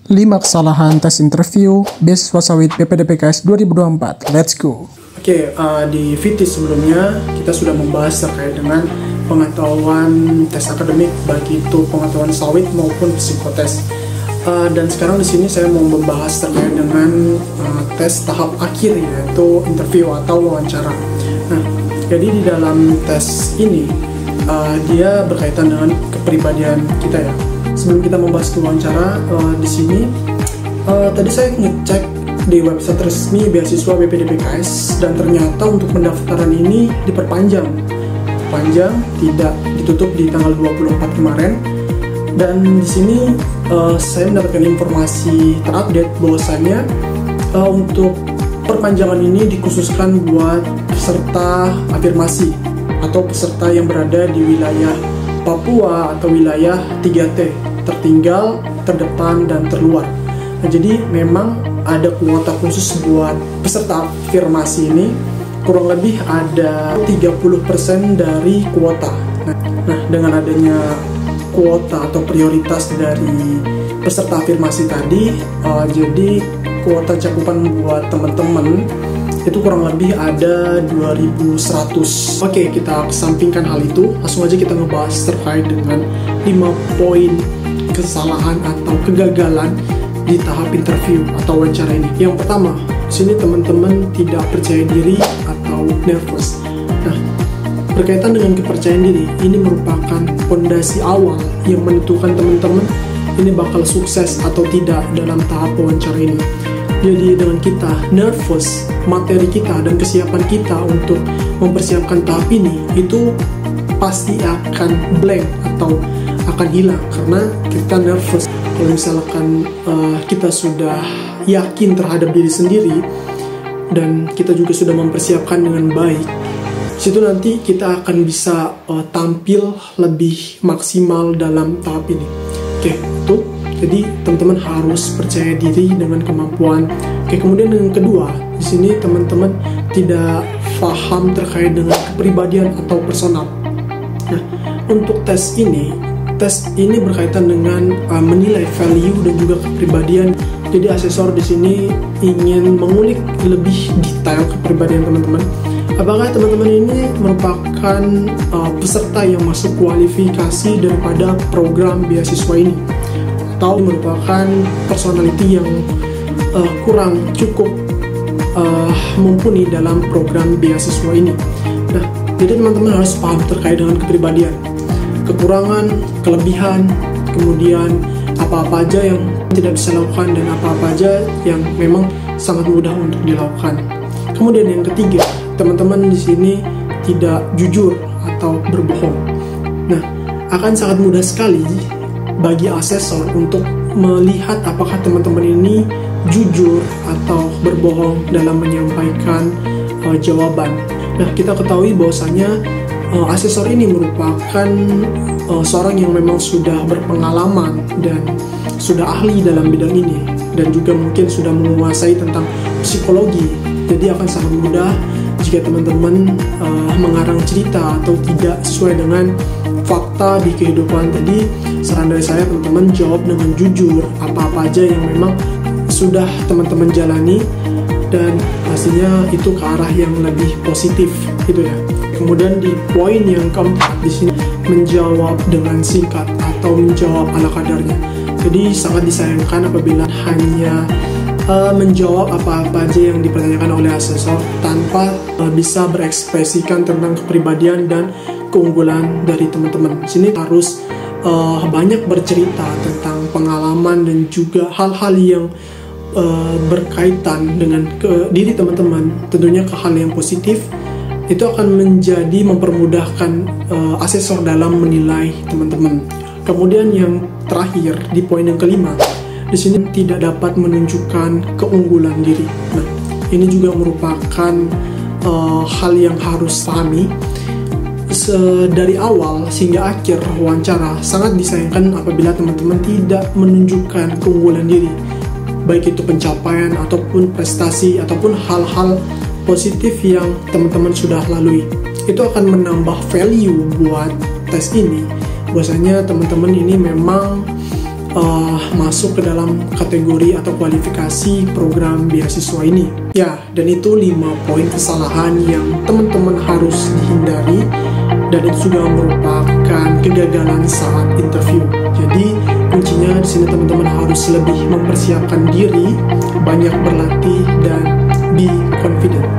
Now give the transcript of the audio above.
5 kesalahan tes interview beasiswa sawit PPDPKS 2024. Let's go. Oke, di VT sebelumnya kita sudah membahas terkait dengan pengetahuan tes akademik, baik itu pengetahuan sawit maupun psikotes. Dan sekarang di sini saya mau membahas terkait dengan tes tahap akhir, yaitu interview atau wawancara. Nah, jadi di dalam tes ini dia berkaitan dengan kepribadian kita ya. Sebelum kita membahas wawancara di sini, tadi saya ngecek di website resmi beasiswa PPDPKS dan ternyata untuk pendaftaran ini diperpanjang, tidak ditutup di tanggal 24 kemarin. Dan di sini saya mendapatkan informasi terupdate bahwasanya untuk perpanjangan ini dikhususkan buat peserta afirmasi atau peserta yang berada di wilayah Papua atau wilayah 3T, tertinggal, terdepan, dan terluar. Nah, jadi memang ada kuota khusus buat peserta afirmasi ini, kurang lebih ada 30% dari kuota. Nah, dengan adanya kuota atau prioritas dari peserta afirmasi tadi, jadi kuota cakupan buat teman-teman itu kurang lebih ada 2100. Oke, kita kesampingkan hal itu, langsung aja kita ngebahas terkait dengan 5 poin kesalahan atau kegagalan di tahap interview atau wawancara ini. Yang pertama, sini teman-teman tidak percaya diri atau nervous. Nah, berkaitan dengan kepercayaan diri, ini merupakan fondasi awal yang menentukan teman-teman ini bakal sukses atau tidak dalam tahap wawancara ini. Jadi dengan kita nervous, materi kita dan kesiapan kita untuk mempersiapkan tahap ini itu pasti akan blank atau akan hilang karena kita nervous. Kalau misalkan kita sudah yakin terhadap diri sendiri dan kita juga sudah mempersiapkan dengan baik, situ nanti kita akan bisa tampil lebih maksimal dalam tahap ini. Oke, itu. Jadi teman-teman harus percaya diri dengan kemampuan. Oke, kemudian yang kedua, di sini teman-teman tidak paham terkait dengan kepribadian atau personal. Nah, untuk tes ini berkaitan dengan menilai value dan juga kepribadian. Jadi asesor di sini ingin mengulik lebih detail kepribadian teman-teman. Apakah teman-teman ini merupakan peserta yang masuk kualifikasi daripada program beasiswa ini, atau merupakan personality yang kurang cukup mumpuni dalam program beasiswa ini. Nah, jadi teman-teman harus paham terkait dengan kepribadian, kekurangan, kelebihan, kemudian apa-apa aja yang tidak bisa dilakukan dan apa-apa aja yang memang sangat mudah untuk dilakukan. Kemudian yang ketiga, teman-teman di sini tidak jujur atau berbohong. Nah, akan sangat mudah sekali bagi asesor untuk melihat apakah teman-teman ini jujur atau berbohong dalam menyampaikan jawaban. Nah, kita ketahui bahwasanya asesor ini merupakan seorang yang memang sudah berpengalaman dan sudah ahli dalam bidang ini dan juga mungkin sudah menguasai tentang psikologi. Jadi akan sangat mudah jika teman-teman mengarang cerita atau tidak sesuai dengan fakta di kehidupan. Jadi saran dari saya, teman-teman jawab dengan jujur apa-apa aja yang memang sudah teman-teman jalani dan pastinya itu ke arah yang lebih positif gitu ya. Kemudian di poin yang keempat di sini, menjawab dengan singkat atau menjawab ala kadarnya. Jadi sangat disayangkan apabila hanya menjawab apa-apa aja yang dipertanyakan oleh asesor tanpa bisa berekspresikan tentang kepribadian dan keunggulan dari teman-teman. Di sini harus banyak bercerita tentang pengalaman dan juga hal-hal yang berkaitan dengan diri teman-teman, tentunya ke hal yang positif. Itu akan menjadi mempermudahkan asesor dalam menilai teman-teman. Kemudian yang terakhir di poin yang kelima, di sini tidak dapat menunjukkan keunggulan diri. Nah, ini juga merupakan hal yang harus pahami. Dari awal hingga akhir wawancara, sangat disayangkan apabila teman-teman tidak menunjukkan keunggulan diri, baik itu pencapaian ataupun prestasi ataupun hal-hal positif yang teman-teman sudah lalui. Itu akan menambah value buat tes ini. Bahwasanya teman-teman ini memang masuk ke dalam kategori atau kualifikasi program beasiswa ini. Ya, dan itu 5 poin kesalahan yang teman-teman harus dihindari, dan itu juga merupakan kegagalan saat interview. Jadi kuncinya di sini teman-teman harus lebih mempersiapkan diri, banyak berlatih, dan be confident.